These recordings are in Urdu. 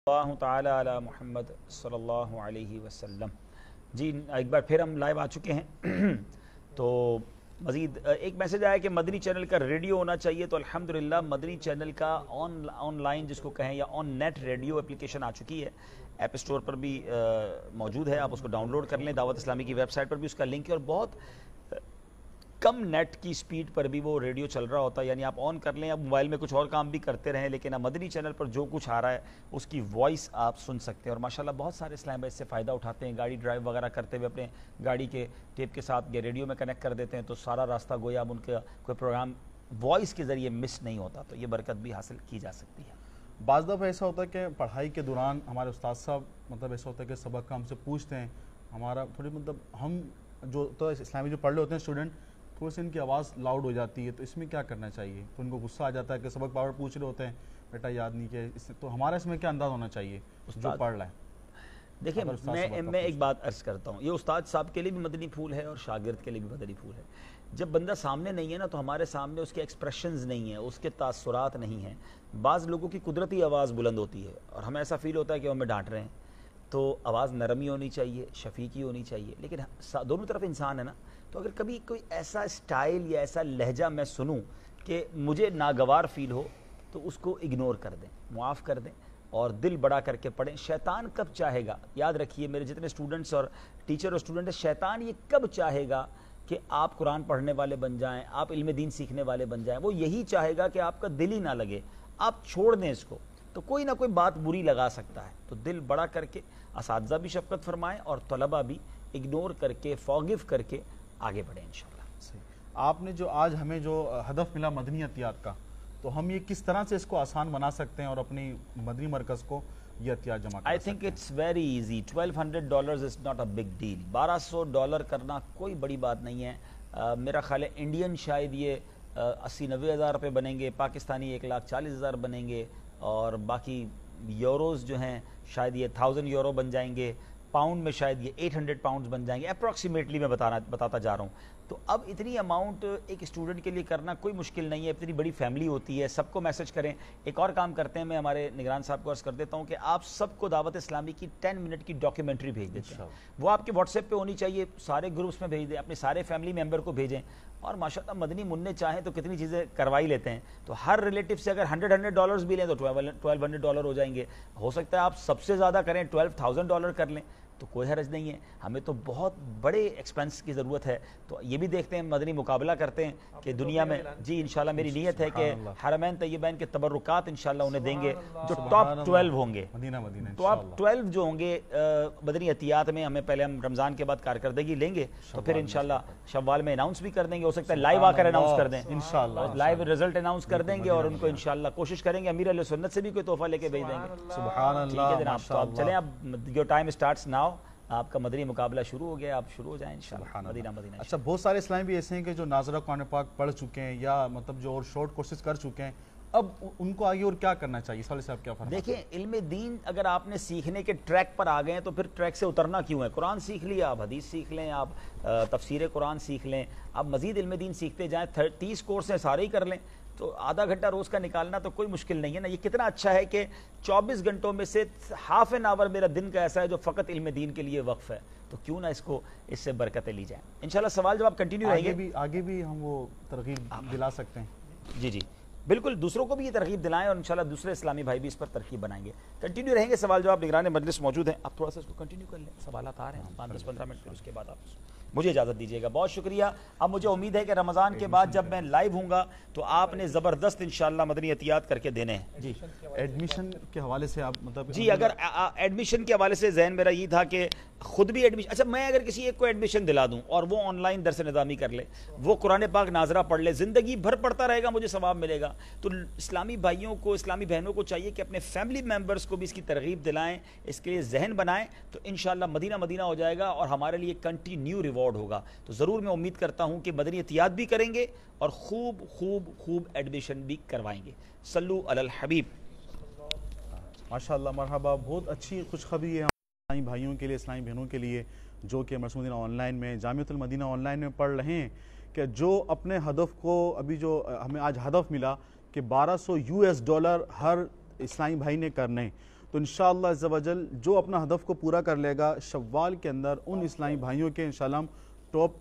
اللہ تعالی علی محمد صلی اللہ علیہ وسلم۔ جی ایک بار پھر ہم لائیو آ چکے ہیں تو مزید ایک میسج آیا کہ مدنی چینل کا ریڈیو ہونا چاہیے، تو الحمدللہ مدنی چینل کا آن لائن جس کو کہیں یا آن نیٹ ریڈیو اپلیکیشن آ چکی ہے، ایپ اسٹور پر بھی موجود ہے، آپ اس کو ڈاؤن لوڈ کر لیں، دعوت اسلامی کی ویب سائٹ پر بھی اس کا لنک ہے، اور بہت کم نیٹ کی سپیڈ پر بھی وہ ریڈیو چل رہا ہوتا ہے، یعنی آپ آن کر لیں، اب موبائل میں کچھ اور کام بھی کرتے رہیں، لیکن اب مدنی چینل پر جو کچھ آ رہا ہے اس کی وائس آپ سن سکتے ہیں، اور ماشاءاللہ بہت سارے اسلام بھائی اس سے فائدہ اٹھاتے ہیں، گاڑی ڈرائیو وغیرہ کرتے ہوئے اپنے گاڑی کے ٹیپ کے ساتھ ریڈیو میں کنیکٹ کر دیتے ہیں، تو سارا راستہ گویا اب ان کا کوئی پروگرام وائس کے ذریعے مس نہیں ہوتا، تو یہ برکت بھی حاصل کی جا سکتی ہے۔ بعض دفعہ ایسا ہوتا ہے کہ پڑھائی کے دوران ہمارے استاد صاحب ایسا ہوتا ہے کہ سبق کا ہم سے پوچھتے ہیں، ہمارا تھوڑی ہم جو تو اسلامی جو پڑھ رہے ہوتے ہیں اسٹوڈنٹ، تھوڑی سی ان کی آواز لاؤڈ ہو جاتی ہے، تو اس میں کیا کرنا چاہیے؟ تو ان کو غصہ آ جاتا ہے کہ سبق باور پوچھ رہے ہوتے ہیں، بیٹا یاد نہیں کیا، تو ہمارا اس میں کیا انداز ہونا چاہیے جو پڑھ رہا ہے؟ دیکھیں میں ایک بات عرض کرتا ہوں، یہ استاد صاحب کے لیے بھی مدنی پھول ہے اور شاگرد کے لیے بھی مدنی پھول ہے۔ جب بندہ سامنے نہیں ہے نا، تو ہمارے سامنے اس کے ایکسپریشنز نہیں ہیں، اس کے تاثرات نہیں ہیں۔ بعض لوگوں کی قدرتی آواز بلند ہوتی ہے اور ہمیں ایسا فیل ہوتا ہے کہ وہ ہمیں ڈانٹ رہے ہیں، تو آواز نرمی ہونی چاہیے، شفیقی ہونی چاہیے، لیکن دونوں طرف انسان ہے نا، تو اگر کبھی کوئی ایسا سٹائل یا ایسا لہجہ میں سنوں کہ مجھے ناگوار فیل ہو، تو اس کو اگنور کر دیں، معاف کر دیں اور دل بڑا کر کے پڑھیں۔ شیطان کب چاہے گا، یاد رکھیے میرے جتنے اسٹوڈنٹس اور ٹیچر اور اسٹوڈنٹ ہیں، شیطان یہ کب چاہے گا کہ آپ قرآن پڑھنے والے بن جائیں، آپ علم دین سیکھنے والے بن جائیں؟ وہ یہی چاہے گا کہ آپ کا دل ہی نہ لگے، آپ چھوڑ دیں اس کو، تو کوئی نہ کوئی بات بری لگا سکتا ہے، تو دل بڑا کر کے اساتذہ بھی شفقت فرمائیں اور طلبہ بھی اگنور کر کے فوگو کر کے آگے بڑھیں انشاءاللہ۔ آپ نے جو آج ہمیں جو ہدف ملا مدنی عطیات کا، تو ہم یہ کس طرح سے اس کو آسان بنا سکتے ہیں اور اپنی مدنی مرکز کو یہ عطیات جمع کر سکتے ہیں؟ I think it's very easy. $1200 is not a big deal. $1200 کرنا کوئی بڑی بات نہیں ہے۔ میرا خیال ہے انڈین شاید یہ 80-90 ہزار روپے بنیں گے، پاکستانی 1,40,000 بنیں گے، اور باقی یوروز جو ہیں شاید یہ 1000 یورو بن جائیں گے، پاؤنڈ میں شاید یہ 800 پاؤنڈز بن جائیں گے، اپروکسیمیٹلی میں بتاتا جا رہا ہوں۔ تو اب اتنی اماؤنٹ ایک اسٹوڈنٹ کے لیے کرنا کوئی مشکل نہیں ہے، اتنی بڑی فیملی ہوتی ہے، سب کو میسج کریں۔ ایک اور کام کرتے ہیں، میں ہمارے نگران صاحب کو عرض کر دیتا ہوں کہ آپ سب کو دعوت اسلامی کی 10 منٹ کی ڈاکیومنٹری بھیج دیتے ہیں، وہ آپ کے واٹس ایپ پہ ہونی چاہیے، سارے گروپس میں بھیج دیں، اپنے سارے فیملی ممبر کو بھیجیں، اور ماشاءاللہ مدنی منع چاہیں تو کتنی چیزیں کروائی لیتے ہیں، تو ہر ریلیٹیو سے اگر $100 بھی لیں تو $1200 ہو جائیں گے، ہو سکتا ہے آپ سب سے زیادہ کریں $12,000 کر لیں، تو کوئی حرج نہیں ہے۔ ہمیں تو بہت بڑے ایکسپینس کی ضرورت ہے، تو یہ بھی دیکھتے ہیں، مدنی مقابلہ کرتے ہیں کہ دنیا میں جی انشاءاللہ میری نیت ہے کہ حرمین طیبین کے تبرکات انشاءاللہ انہیں دیں گے جو ٹاپ 12 ہوں گے، ٹاپ 12 جو ہوں گے مدنی عطیات میں۔ ہمیں پہلے ہم رمضان کے بعد کارکردگی لیں گے، تو پھر انشاءاللہ شوال میں اناؤنس بھی کر دیں گے، ہو سکتا ہے لائیو آ کر اناؤنس کر دیں، لائیو رزلٹ اناؤنس کر دیں گے، اور ان کو انشاءاللہ کوشش کریں گے امیر علیہ سنت سے بھی کوئی تحفہ لے کے بھیج دیں گے۔ سبحان اللہ، ٹھیک ہے جناب، تو اب چلیں، اب یور ٹائم اسٹارٹس ناؤ، آپ کا مدنی مقابلہ شروع ہو گیا، آپ شروع ہو جائیں انشاءاللہ مدینہ مدینہ۔ اچھا، بہت سارے اسلامی بھی ایسے ہیں کہ جو ناظرہ قرآن پاک پڑھ چکے ہیں یا جو اور شارٹ کورسز کر چکے ہیں، اب ان کو آگے اور کیا کرنا چاہیے؟ اس والے سے آپ کیا فرماتے ہیں؟ دیکھیں، علم دین اگر آپ نے سیکھنے کے ٹریک پر آ گئے ہیں تو پھر ٹریک سے اترنا کیوں ہے؟ قرآن سیکھ لیا، آپ حدیث سیکھ لیں، آپ تفسیر قرآن سیکھ لیں، آپ مزید علم دین سیکھتے جائیں، 30 کورس ہیں سارے ہی کر لیں، تو آدھا گھنٹہ روز کا نکالنا تو کوئی مشکل نہیں ہے نا۔ یہ کتنا اچھا ہے کہ 24 گھنٹوں میں سے ½ این آور میرا دن کا ایسا ہے جو فقط علم دین کے لیے وقف ہے، تو کیوں نہ اس سے برکتیں لی جائیں انشاءاللہ۔ سوال جواب کنٹینیو رہیں گے، آگے بھی ہم وہ ترغیب دلا سکتے ہیں۔ جی بالکل، دوسروں کو بھی یہ ترغیب دلائیں، اور انشاءاللہ دوسرے اسلامی بھائی بھی اس پر ترغیب بنائیں گے۔ کنٹینیو رہیں گے سوال جواب، نگران مجلس موجود ہیں، آپ تھوڑا سا اس کو کنٹینیو کر لیں، سوالات آ رہے ہیں 5-10-15 منٹ، پھر اس کے بعد آپ مجھے اجازت دیجیے گا۔ بہت شکریہ۔ اب مجھے امید ہے کہ رمضان کے بعد جب میں لائیو ہوں گا تو آپ نے زبردست انشاءاللہ مدنی عطیات کر کے دینے ہیں۔ جی ایڈمیشن کے حوالے سے آپ جی اگر ایڈمیشن کے حوالے سے ذہن میرا یہ تھا کہ خود بھی ایڈمیشن، اچھا میں اگر کسی ایک کو ایڈمیشن دلا دوں اور وہ آن لائن درس نظامی کر لے، وہ قرآن پاک ناظرہ پڑھ لے، زندگی بھر پڑھتا رہے گا، مجھے ثواب ملے گا، تو اسلامی بھائیوں کو، اسلامی بہنوں کو چاہیے کہ اپنے فیملی ممبرز کو بھی اس کی ترغیب دلائیں، اس کے لیے ذہن بنائیں، تو انشاءاللہ مدینہ مدینہ ہو جائے گا اور ہمارے لیے کنٹینیو ریوارڈ ہوگا۔ تو ضرور میں امید کرتا ہوں کہ مدنی عطیات بھی کریں گے اور خوب ایڈمیشن بھی کروائیں گے۔ صلو علی الحبیب۔ ماشاءاللہ، مرحبا، بہت اچھی خوشخبری ہے اسلامی بھائیوں کے لیے، اسلامی بہنوں کے لیے جو کہ مرسوم مدینہ آن لائن میں، جامعۃ المدینہ آن لائن میں پڑھ رہے ہیں، کہ جو اپنے ہدف کو، ابھی جو ہمیں آج ہدف ملا کہ $1200 ہر اسلامی بھائی نے کرنے، تو انشاءاللہ عز و جل جو اپنا ہدف کو پورا کر لے گا شوال کے اندر، ان اسلامی بھائیوں کے انشاءاللہ ہم ٹاپ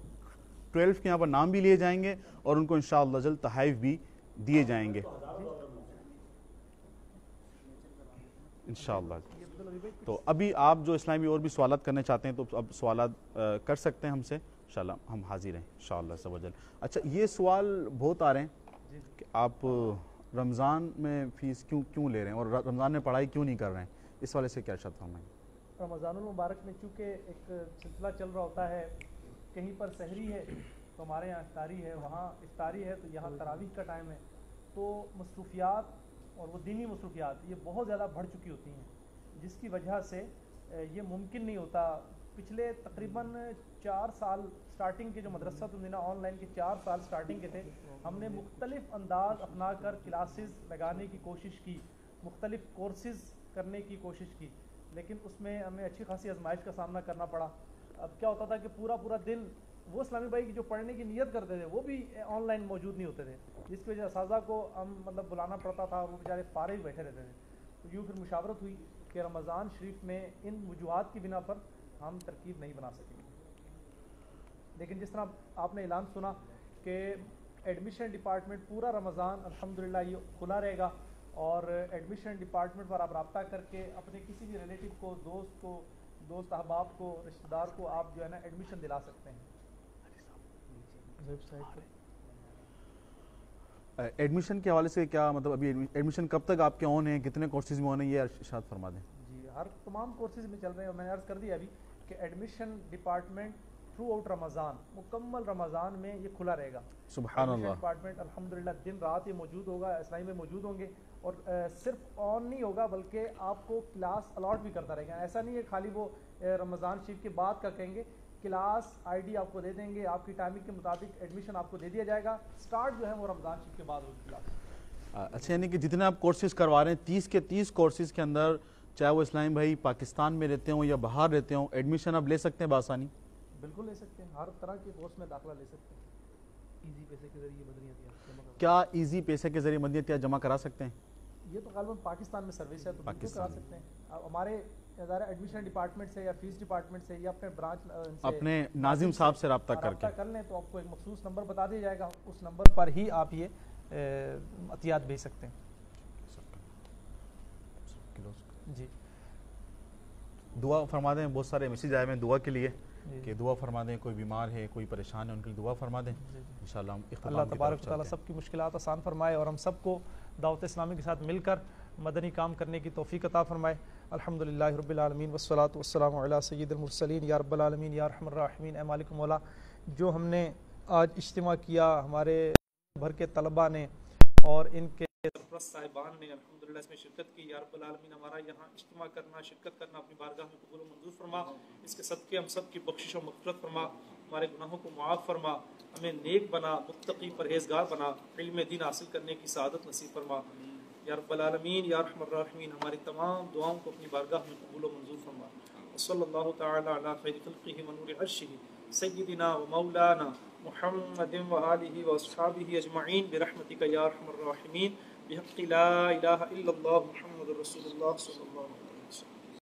12 کے یہاں پر نام بھی لیے جائیں گے اور ان کو انشاءاللہ جل تحائف بھی دیے جائیں گے انشاءاللہ. تو ابھی آپ جو اسلامی اور بھی سوالات کرنے چاہتے ہیں تو اب سوالات کر سکتے ہیں ہم سے، انشاءاللہ ہم حاضر ہیں انشاءاللہ عز و جل. اچھا یہ سوال بہت آ رہے ہیں کہ آپ رمضان میں فیس کیوں لے رہے ہیں اور رمضان میں پڑھائی کیوں نہیں کر رہے ہیں، اس والے سے کیا ارشاد فرمائیں؟ رمضان المبارک میں چونکہ ایک سلسلہ چل رہا ہوتا ہے، کہیں پر سحری ہے تو ہمارے یہاں افطاری ہے، وہاں افطاری ہے تو یہاں تراویح کا ٹائم ہے، تو مصروفیات اور وہ دینی مصروفیات یہ بہت زیادہ بڑھ چکی ہوتی ہیں، جس کی وجہ سے یہ ممکن نہیں ہوتا. پچھلے تقریباً 4 سال سٹارٹنگ کے جو مدرسہ تنظیمہ آن لائن کے 4 سال سٹارٹنگ کے تھے، ہم نے مختلف انداز اپنا کر کلاسز لگانے کی کوشش کی، مختلف کورسز کرنے کی کوشش کی، لیکن اس میں ہمیں اچھی خاصی آزمائش کا سامنا کرنا پڑا. اب کیا ہوتا تھا کہ پورا دن وہ اسلامی بھائی کی جو پڑھنے کی نیت کرتے تھے وہ بھی آن لائن موجود نہیں ہوتے تھے، جس کی وجہ سے اساتذہ کو ہم بلانا پڑتا تھا، وہ بیچارے فارغ بیٹھے رہتے تھے. تو یوں پھر مشاورت ہوئی کہ رمضان شریف میں ان وجوہات کی بنا پر ہم ترکیب نہیں بنا سکیں گے. لیکن جس طرح آپ نے اعلان سنا کہ ایڈمیشن ڈپارٹمنٹ پورا رمضان الحمدللہ یہ کھلا رہے گا، اور ایڈمیشن ڈپارٹمنٹ پر آپ رابطہ کر کے اپنے کسی بھی ریلیٹیو کو، دوست احباب کو، رشتہ دار کو آپ جو ہے نا ایڈمیشن دلا سکتے ہیں. ایڈمیشن کے حوالے سے کیا مطلب ابھی ایڈمیشن کب تک آپ کے آن ہیں، کتنے کورسز میں آن ہیں، یہ ارشاد فرما دیں. جی ہر تمام کورسز میں چل رہے ہیں، اور میں نے عرض کر دیا ابھی کہ ایڈمیشن ڈپارٹمنٹ تھرو آؤٹ رمضان، مکمل رمضان میں یہ کھلا رہے گا. سبحان اللہ. ڈپارٹمنٹ الحمدللہ دن رات یہ موجود ہوگا، اسلامی میں موجود ہوں گے، اور صرف آن نہیں ہوگا بلکہ آپ کو کلاس الاٹ بھی کرتا رہے گا. ایسا نہیں ہے خالی وہ رمضان شریف کے بعد کا کہیں گے، کلاس آئی ڈی آپ کو دے دیں گے، آپ کی ٹائمنگ کے مطابق ایڈمیشن آپ کو دے دیا جائے گا. سٹارٹ جو ہے وہ رمضان شریف کے بعد ہوگی کلاس. اچھا یعنی کہ جتنے آپ کورسز کروا رہے ہیں 30 کے 30 کورسز کے اندر چاہے وہ اسلامی بھائی پاکستان میں رہتے ہوں یا باہر رہتے ہوں، ایڈمیشن آپ لے سکتے ہیں بآسانی؟ بالکل لے سکتے ہیں، ہر طرح کے کورس میں داخلہ لے سکتے ہیں. ایزی پیسے کے ذریعے مدنیت کیا ایزی پیسے کے ذریعے مدنیت جمع کرا سکتے ہیں؟ یہ تو غالباً پاکستان میں سروس ہے تو بالکل کرا سکتے ہیں. ہمارے ادارہ ایڈمیشن ڈپارٹمنٹ سے یا فیس ڈپارٹمنٹ سے یا اپنے برانچ اپنے ناظم صاحب سے رابطہ کر لیں تو آپ کو ایک مخصوص نمبر بتا دیا جائے گا، اس نمبر پر ہی آپ یہ عطیات بھیج سکتے ہیں. جی دعا فرما دیں. بہت سارے میسیج آئے ہیں دعا کے لیے کہ دعا فرما دیں، کوئی بیمار ہے، کوئی پریشان ہے، ان کے لیے دعا فرما دیں. انشاءاللہ اللہ تبارک و تعالیٰ سب کی مشکلات آسان فرمائے اور ہم سب کو دعوت اسلامی کے ساتھ مل کر مدنی کام کرنے کی توفیق عطا فرمائے. الحمدللہ رب العالمین والصلاۃ والسلام علی سید المرسلین. یا رب العالمین یا ارحم الراحمین. اے مالک مولا، جو ہم نے آج اجتماع کیا، ہمارے بھر کے طلباء نے اور ان کے سرپرست صاحبان نے الحمدللہ اس میں شرکت کی. یا رب العالمین ہمارا یہاں اجتماع کرنا، شرکت کرنا اپنی بارگاہ میں قبول و منظور فرما. اس کے صدقے ہم سب کی بخشش و مغفرت فرما، ہمارے گناہوں کو معاف فرما، ہمیں نیک بنا، متقی پرہیزگار بنا، علم دین حاصل کرنے کی سعادت نصیب فرما. یا رب العالمین یا ارحم الراحمین ہماری تمام دعاؤں کو اپنی بارگاہ میں قبول و منظور فرما. صلی اللہ تعالی علی خیر خلقہ و نور عرشہ سیدنا و مولانا محمد و آلہ و اصحابہ اجمعین برحمتک یا ارحم الراحمین بحق لا الہ الا اللہ محمد رسول اللہ صلی اللہ علیہ وسلم.